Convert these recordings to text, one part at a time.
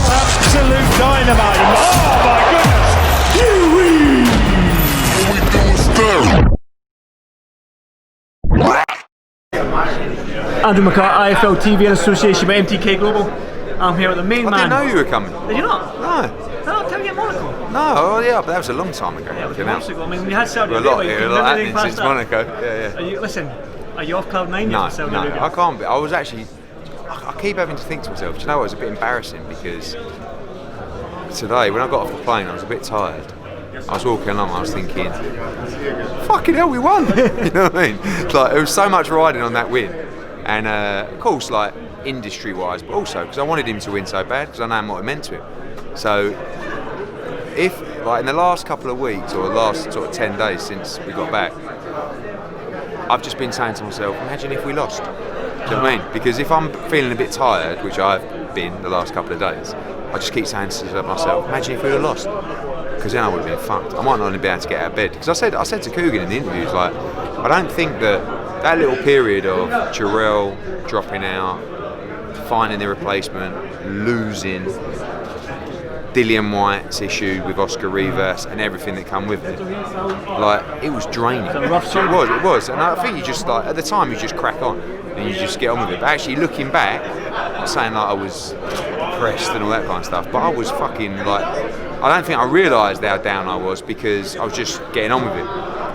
Absolute dynamite. Oh my goodness. Andrew McCART, IFL TV in association with MTK Global. I'm here at the main man. I didn't know you were coming. Did you not? No. No, tell me at Monaco. No, oh yeah, but that was a long time ago. Yeah, it was months ago. I mean, we had Saudi a lot here, a lot happening since Monaco. Are you off cloud nine? No, I can't be. I was actually. I keep having to think to myself. Do you know what? It was a bit embarrassing because today, when I got off the plane, I was a bit tired. I was walking along, I was thinking, fucking hell, we won! You know what I mean? Like, there was so much riding on that win. And of course, like, industry-wise, but also because I wanted him to win so bad, because I know what it meant to him. So, if, like, in the last couple of weeks, or the last sort of 10 days since we got back, I've just been saying to myself, imagine if we lost. Do you know what I mean? Because if I'm feeling a bit tired, which I've been the last couple of days, I just keep saying to myself, imagine if we'd have lost. Because then I would have been fucked. I might not only be able to get out of bed. Because I said to Coogan in the interviews, like, I don't think that little period of Jarrell dropping out, finding the replacement, losing, Dillian White's issue with Oscar Rivas and everything that come with it, like, it was draining. It was. And I think you just, like, at the time you just crack on and you just get on with it. But actually looking back, I'm saying like I was depressed and all that kind of stuff, but I was fucking like, I don't think I realised how down I was because I was just getting on with it.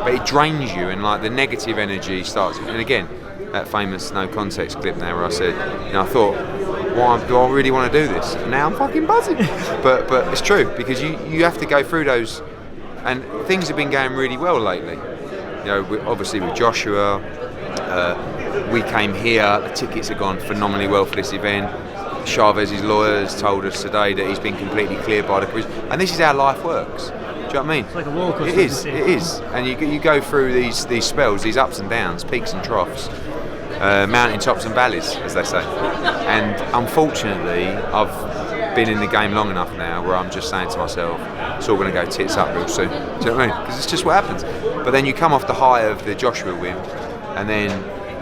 But it drains you, and like the negative energy starts. And again, that famous no context clip there where I said, you know, I thought, why do I really want to do this? And now I'm fucking buzzing. but it's true, because you have to go through those, and things have been going really well lately. You know, obviously with Joshua, we came here, the tickets have gone phenomenally well for this event. Chavez's lawyers told us today that he's been completely cleared by the commission, and this is how life works. Do you know what I mean? It's like a roller coaster. It is, and you go through these spells, these ups and downs, peaks and troughs, mountain tops and valleys, as they say. And unfortunately, I've been in the game long enough now where I'm just saying to myself, it's all going to go tits up real soon. Do you know what I mean? Because it's just what happens. But then you come off the high of the Joshua win, and then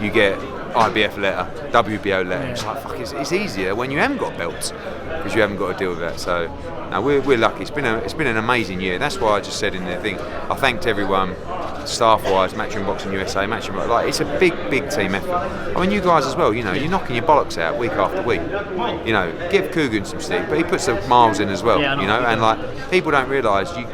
you get IBF letter, WBO letter. It's like, fuck, it's easier when you haven't got belts, because you haven't got to deal with that. So no, we're lucky. It's been an amazing year. That's why I just said in the thing, I thanked everyone, staff-wise, Matchroom Boxing USA, Matchroom, like, it's a big team effort. I mean, you guys as well. You know, you're knocking your bollocks out week after week. You know, give Coogan some stick, but he puts the miles in as well. You know, and like, people don't realise you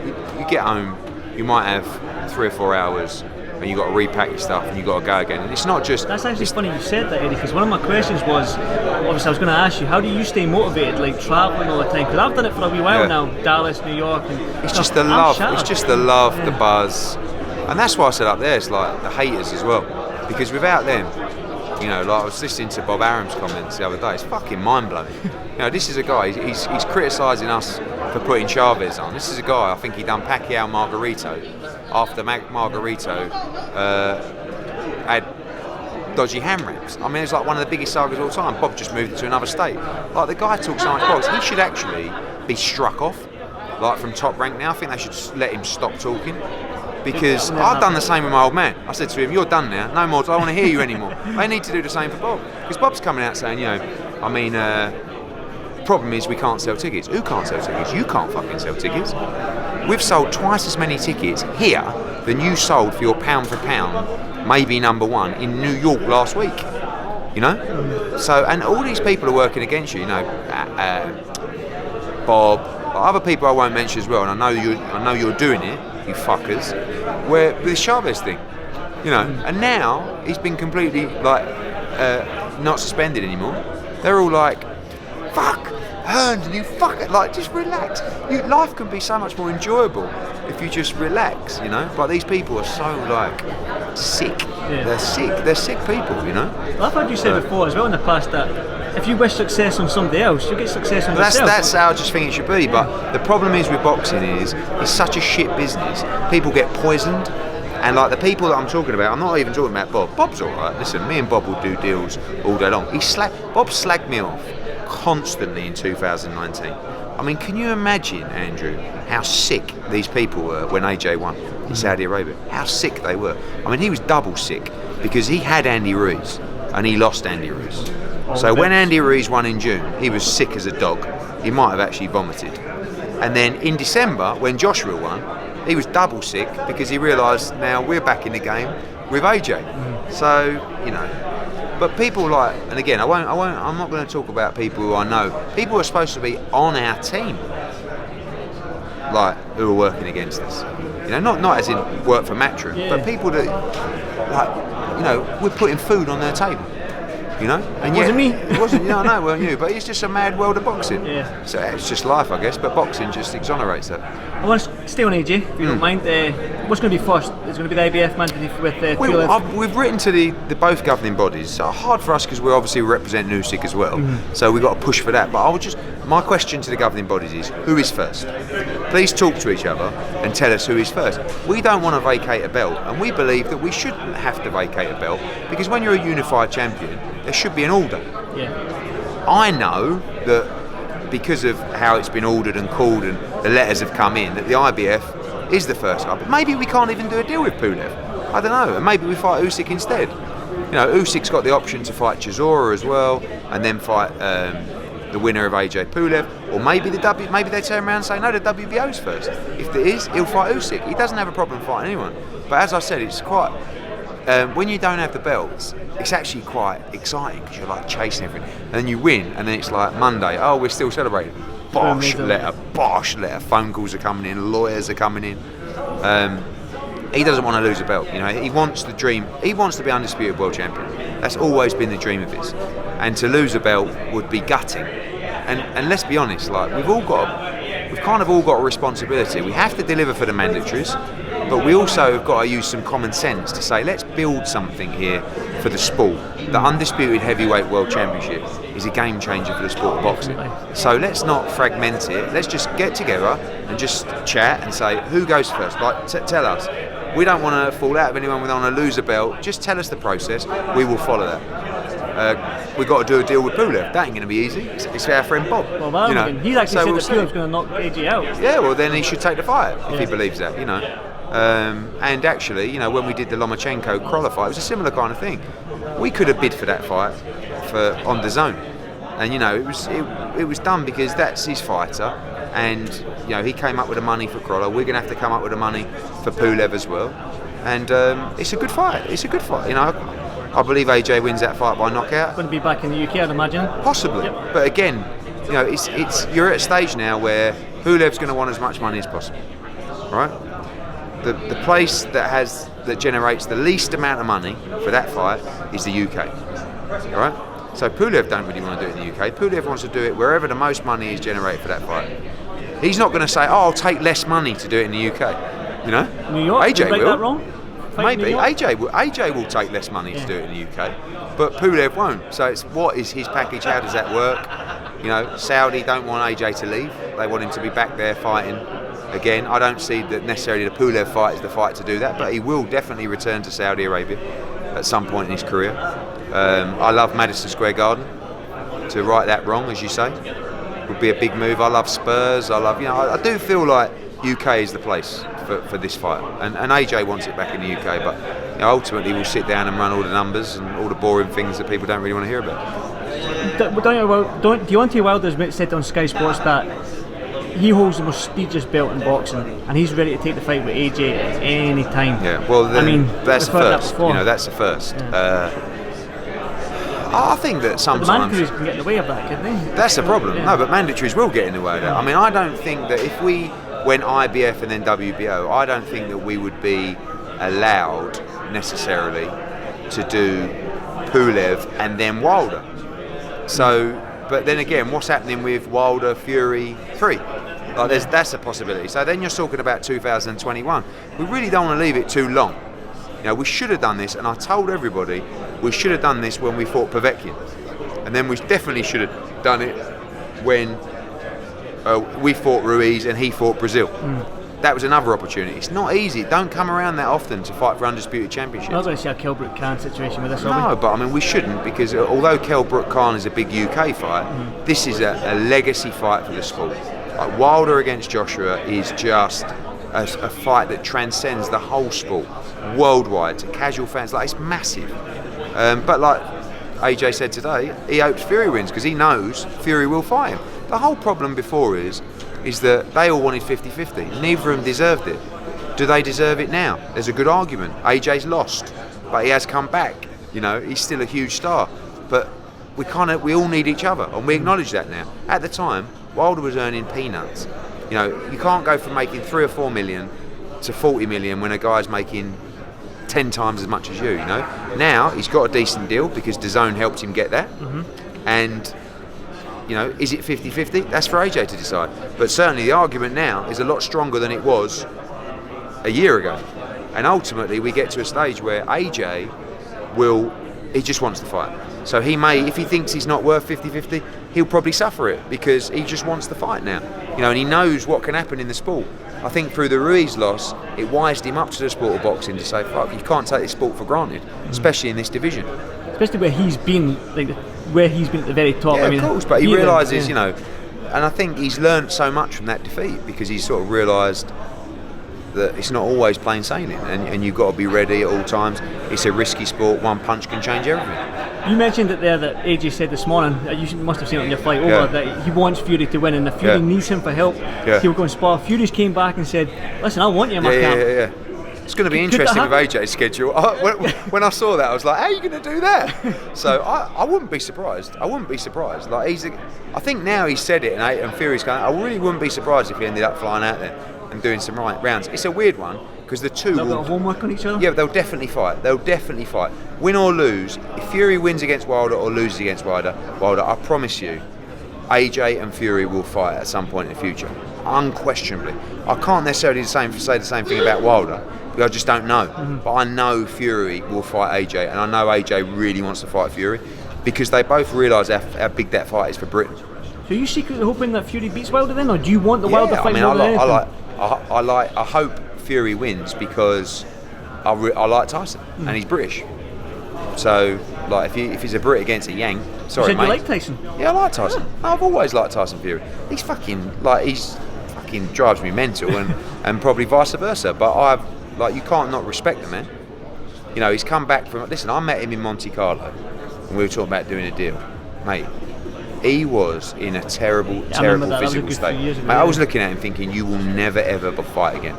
get home, you might have 3 or 4 hours. And you got to repack your stuff and you got to go again. And it's not just. That's actually funny you said that, Eddie, because one of my questions was, obviously I was going to ask you, how do you stay motivated, like travelling all the time? Because I've done it for a wee while now, Dallas, New York. And it's just the love. It's just the love, the buzz, and that's why I said up there. It's like the haters as well, because without them, you know, like I was listening to Bob Arum's comments the other day. It's fucking mind blowing. You know, this is a guy. He's criticising us for putting Chavez on. This is a guy. I think he done Pacquiao Margarito after Margarito had dodgy hand wraps. I mean, it's like one of the biggest sagas of all time. Bob just moved it to another state. Like, the guy talks so much box. He should actually be struck off, like, from Top Rank now. I think they should let him stop talking. Because I've done the same with my old man. I said to him, you're done now, no more, I don't want to hear you anymore. They need to do the same for Bob. Because Bob's coming out saying, you know, I mean, the problem is we can't sell tickets. Who can't sell tickets? You can't fucking sell tickets. We've sold twice as many tickets here than you sold for your pound for pound, maybe number one, in New York last week. You know? So, and all these people are working against you, you know, Bob, other people I won't mention as well, and I know you're doing it, you fuckers, where with the Chavez thing, you know, and now he's been completely like not suspended anymore. They're all like, fuck, Hearn, you fuck it, like, just relax. Life can be so much more enjoyable if you just relax, you know. But these people are so like sick. Yeah. They're sick people, you know. Well, I've heard you say before as well in the past that if you wish success on somebody else, you get success on yourself. That's how I just think it should be. But the problem is with boxing is it's such a shit business. People get poisoned. And like the people that I'm talking about, I'm not even talking about Bob. Bob's alright. Listen, me and Bob will do deals all day long. Bob slagged me off constantly in 2019. I mean, can you imagine, Andrew, how sick these people were when AJ won in Saudi Arabia? How sick they were. I mean, he was double sick because he had Andy Ruiz and he lost Andy Ruiz. So when Andy Ruiz won in June, he was sick as a dog. He might have actually vomited. And then in December, when Joshua won, he was double sick because he realised now we're back in the game with AJ. So, you know, but people like, and again, I'm not going to talk about people who I know. People who are supposed to be on our team, like, who are working against us. You know, not as in work for Matchroom, but people that, like, you know, we're putting food on their table. You know, and it wasn't me. It wasn't. No, it weren't you. But it's just a mad world of boxing. Yeah. So it's just life, I guess. But boxing just exonerates that. I want to stay on AJ, if you don't mind. What's going to be first? Is it going to be the IBF mandatory with Pulev? We've written to the both governing bodies. So hard for us because we obviously represent Usyk as well. So we've got to push for that. But my question to the governing bodies is, who is first? Please talk to each other and tell us who is first. We don't want to vacate a belt, and we believe that we shouldn't have to vacate a belt because when you're a unified champion, there should be an order. Yeah. I know that because of how it's been ordered and called and the letters have come in, that the IBF is the first guy. But maybe we can't even do a deal with Pulev. I don't know. And maybe we fight Usyk instead. You know, Usyk's got the option to fight Chisora as well, and then fight the winner of AJ Pulev. Or maybe maybe they turn around and say, no, the WBO's first. If there is, he'll fight Usyk. He doesn't have a problem fighting anyone. But as I said, it's quite... when you don't have the belts, it's actually quite exciting because you're like chasing everything. And then you win, and then it's like Monday, oh, we're still celebrating. Bosh letter, phone calls are coming in, lawyers are coming in. He doesn't want to lose a belt, you know. He wants the dream. He wants to be undisputed world champion. That's always been the dream of his. And to lose a belt would be gutting. And let's be honest, like we've kind of all got a responsibility. We have to deliver for the mandatories, but we also have got to use some common sense to say, let's build something here for the sport. The undisputed heavyweight world championship is a game changer for the sport of boxing. So let's not fragment it. Let's just get together and just chat and say, who goes first? Like, tell us. We don't want to fall out of anyone. We don't want to lose a belt. Just tell us the process. We will follow that. We've got to do a deal with Pulev. That ain't going to be easy. It's our friend Bob. Well, you know. He's actually said that Pulev's going to knock AJ out. Yeah, well then he should take the fight if he believes that, you know. And actually, you know, when we did the Lomachenko-Crolla fight, it was a similar kind of thing. We could have bid for that fight on the zone, and you know, it was done because that's his fighter, and you know, he came up with the money for Crolla. We're going to have to come up with the money for Pulev as well, and it's a good fight. It's a good fight, you know. I believe AJ wins that fight by knockout. Going to be back in the UK, I'd imagine. Possibly, yep. But again, you know, it's you're at a stage now where Pulev's going to want as much money as possible, right? The place that generates the least amount of money for that fight is the UK, right? So Pulev don't really want to do it in the UK. Pulev wants to do it wherever the most money is generated for that fight. He's not going to say, "Oh, I'll take less money to do it in the UK." You know, New York. AJ will. That wrong? Maybe AJ will take less money to do it in the UK, but Pulev won't. So it's what is his package? How does that work? You know, Saudi don't want AJ to leave. They want him to be back there fighting. Again, I don't see that necessarily the Pulev fight is the fight to do that, but he will definitely return to Saudi Arabia at some point in his career. I love Madison Square Garden. To right that wrong, as you say, would be a big move. I love Spurs. I do feel like UK is the place for this fight, and AJ wants it back in the UK, but you know, ultimately we'll sit down and run all the numbers and all the boring things that people don't really want to hear about. Deontay Wilder's said on Sky Sports that he holds the most prestigious belt in boxing, and he's ready to take the fight with AJ at any time. Yeah, well, then, I mean, that's the first. That that's the first. Yeah. I think that sometimes mandatories can get in the way of that, can't they? That's the problem. Yeah. No, but mandatories will get in the way of that. I mean, I don't think that if we went IBF and then WBO, I don't think that we would be allowed necessarily to do Pulev and then Wilder. So, but then again, what's happening with Wilder, Fury 3? Like, that's a possibility. So then you're talking about 2021. We really don't want to leave it too long. You know, we should have done this, and I told everybody we should have done this when we fought Povetkin, and then we definitely should have done it when we fought Ruiz and he fought Brazil. That was another opportunity. It's not easy. It don't come around that often to fight for undisputed championships. I was going to say a Kell Brook Khan situation with this. No, but I mean we shouldn't, because although Kell Brook Khan is a big UK fight, this is a legacy fight for the sport. Like Wilder against Joshua is just a fight that transcends the whole sport worldwide to casual fans. Like, it's massive. But like AJ said today, he hopes Fury wins because he knows Fury will fight him. The whole problem before is that they all wanted 50-50. Neither of them deserved it. Do they deserve it now? There's a good argument. AJ's lost, but he has come back. You know, he's still a huge star. But we all need each other, and we acknowledge that now. At the time, Wilder was earning peanuts. You know, you can't go from making 3 or 4 million to 40 million when a guy's making 10 times as much as you know. Now he's got a decent deal because DAZN helped him get that. And you know, is it 50-50? That's for AJ to decide. But certainly the argument now is a lot stronger than it was a year ago. And ultimately we get to a stage where AJ he just wants to fight. So he may, if he thinks he's not worth 50-50, he'll probably suffer it because he just wants the fight now. You know, and he knows what can happen in the sport. I think through the Ruiz loss, it wised him up to the sport of boxing to say, fuck, you can't take this sport for granted, especially in this division. Especially where he's been at the very top. Yeah, of course, but he realises, you know, and I think he's learnt so much from that defeat because he's sort of realised that it's not always plain sailing and you've got to be ready at all times. It's a risky sport, one punch can change everything. You mentioned it there that AJ said this morning, you must have seen it on your flight over, that he wants Fury to win and if Fury needs him for help, he'll go and spar. Fury's came back and said, listen, I want you in my camp. Yeah. It's going to be interesting with AJ's schedule. When I saw that, I was like, how are you going to do that? So I wouldn't be surprised. Like I think now he's said it and Fury's going, I really wouldn't be surprised if he ended up flying out there and doing some rounds. It's a weird one because the two they'll got homework on each other? Yeah, they'll definitely fight. Win or lose, if Fury wins against Wilder or loses against Wilder, I promise you, AJ and Fury will fight at some point in the future. Unquestionably. I can't necessarily say the same thing about Wilder, because I just don't know. But I know Fury will fight AJ, and I know AJ really wants to fight Fury, because they both realise how big that fight is for Britain. So are you secretly hoping that Fury beats Wilder then, or do you want the Wilder fight more than anything? I hope Fury wins because I like Tyson and he's British. So like if he's a Brit against a Yank, sorry you said mate. You like Tyson? Yeah, I like Tyson. I've always liked Tyson Fury. He's fucking drives me mental and probably vice versa. But you can't not respect the man. You know, he's come back from. Listen, I met him in Monte Carlo and we were talking about doing a deal, mate. He was in a terrible physical state. Mate, I was looking at him thinking, you will never ever fight again.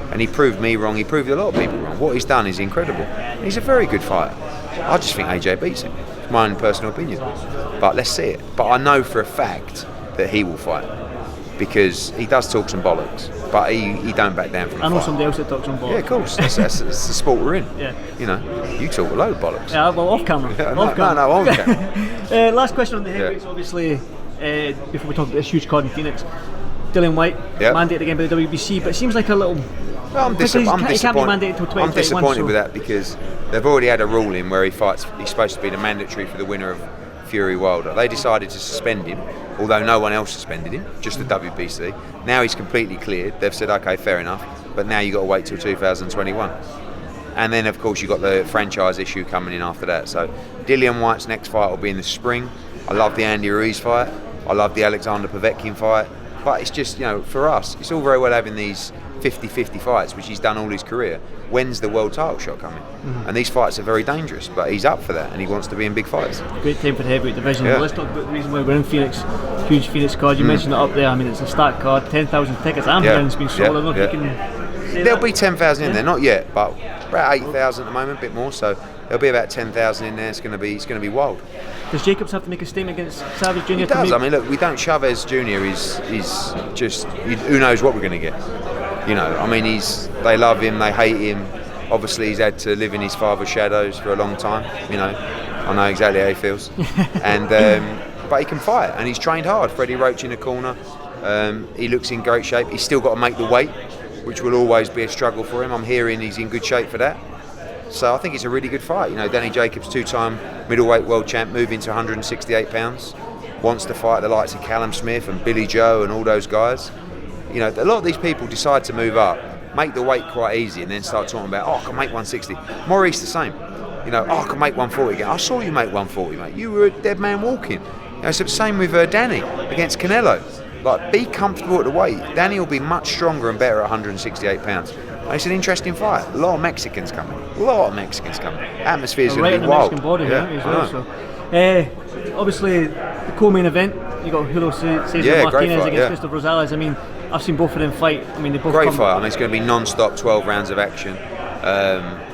And he proved me wrong, he proved a lot of people wrong. What he's done is incredible. He's a very good fighter. I just think AJ beats him. It's my own personal opinion. But let's see it. But I know for a fact that he will fight. Because he does talk some bollocks. But he don't back down from the fight. I know somebody else that talks some bollocks. Yeah, of course. That's the sport we're in. Yeah. You know, you talk a load of bollocks. Yeah, well, off camera. No, on camera. Last question on the heavyweights, obviously, before we talk about this huge card in Phoenix. Dillian White, mandated again by the WBC, but it seems like a little... Well, I'm disappointed. He can't be mandated until 2021. I'm disappointed with that because they've already had a ruling where he's supposed to be the mandatory for the winner of Fury Wilder. They decided to suspend him, although no one else suspended him, just the WBC. Now he's completely cleared. They've said, okay, fair enough, but now you've got to wait till 2021. And then, of course, you've got the franchise issue coming in after that. So Dillian White's next fight will be in the spring. I love the Andy Ruiz fight. I love the Alexander Povetkin fight. But it's just, you know, for us, it's all very well having these 50-50 fights, which he's done all his career. When's the world title shot coming? And these fights are very dangerous, but he's up for that and he wants to be in big fights. Great time for the heavyweight division. Well, let's talk about the reason why we're in Phoenix. Huge Phoenix card. You mentioned it up there. I mean, it's a stacked card. 10,000 tickets. I'm hearing it's been sold. I don't know if you can say There'll that. be 10,000 in there, not yet, but about 8,000 at the moment, a bit more. So there'll be about 10,000 in there. It's going to be wild. Does Jacobs have to make a statement against Savage Jr.? He does. I mean, look, we don't. Chavez Jr. is just who knows what we're going to get. You know, I mean, they love him, they hate him. Obviously, he's had to live in his father's shadows for a long time. You know, I know exactly how he feels. And but he can fight, and he's trained hard. Freddie Roach in the corner. He looks in great shape. He's still got to make the weight, which will always be a struggle for him. I'm hearing he's in good shape for that. So I think it's a really good fight. You know, Danny Jacobs, two-time middleweight world champ, moving to 168 pounds, wants to fight the likes of Callum Smith and Billy Joe and all those guys. You know, a lot of these people decide to move up, make the weight quite easy, and then start talking about, I can make 160. Maurice the same. You know, I can make 140 again. I saw you make 140, mate. You were a dead man walking. You know, it's the same with Danny against Canelo. Like, be comfortable at the weight. Danny will be much stronger and better at 168 pounds. And it's an interesting fight. A lot of Mexicans coming. Atmosphere's going to be wild. Mexican body, as well. So. Obviously, the co-main event, you got Julio Cesar Martinez against Christopher Rosales. I mean, I've seen both of them fight. I mean, they both great fight. I mean, it's going to be non-stop, 12 rounds of action.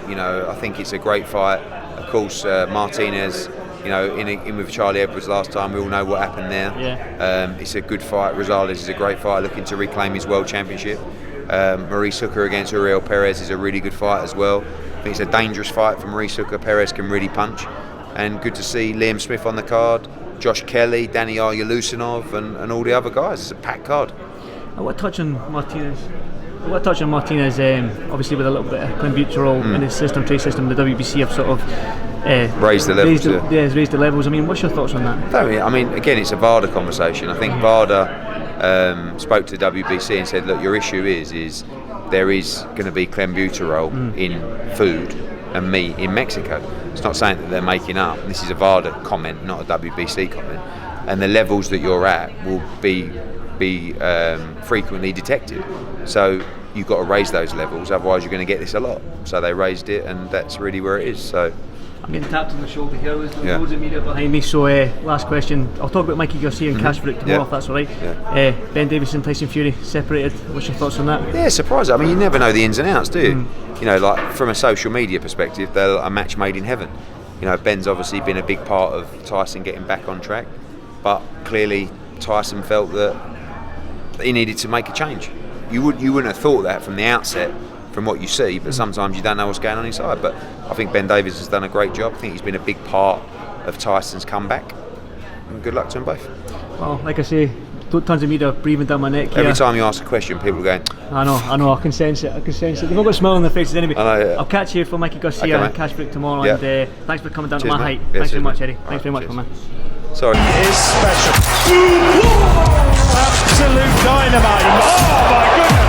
You know, I think it's a great fight. Of course, Martinez, you know, in with Charlie Edwards last time, we all know what happened there. Yeah. It's a good fight. Rosales is a great fight, looking to reclaim his world championship. Maurice Hooker against Uriel Perez is a really good fight as well. I think it's a dangerous fight for Maurice Hooker. Perez can really punch. And good to see Liam Smith on the card, Josh Kelly, Danny Aryalusinov, and all the other guys. It's a packed card. I want to touch on Martinez. Obviously with a little bit of clenbuterol in his system, trade system, the WBC have sort of raised the levels. Raised the levels. I mean, what's your thoughts on that? I mean, again, it's a VADA conversation. I think VADA spoke to the WBC and said, look, your issue is there is going to be clenbuterol in food and meat in Mexico. It's not saying that they're making up. This is a VADA comment, not a WBC comment. And the levels that you're at will be frequently detected. So you've got to raise those levels, otherwise you're going to get this a lot. So they raised it, and that's really where it is. So I'm getting tapped on the shoulder here. There's loads of media behind me. So last question. I'll talk about Mikey Garcia and Cash Fruit tomorrow, if that's all right. Ben Davison, Tyson Fury separated. What's your thoughts on that? Yeah, surprising. I mean, you never know the ins and outs, do you? You know, like from a social media perspective, they're a match made in heaven. You know, Ben's obviously been a big part of Tyson getting back on track, but clearly Tyson felt that he needed to make a change. You wouldn't have thought that from the outset, from what you see, but sometimes you don't know what's going on inside. But I think Ben Davies has done a great job. I think he's been a big part of Tyson's comeback, and good luck to them both. Well, like I say, tons of media breathing down my neck here. Every time you ask a question, people are going, I know, I can sense it. They've all got a smile on their faces anyway. I know, I'll catch you for Mikey Garcia and Cash Fruit tomorrow, and thanks for coming down to my height. Yeah, thanks very much, mate. Eddie. Thanks very much, man. Sorry. It is special. Absolute dynamite. Oh my goodness.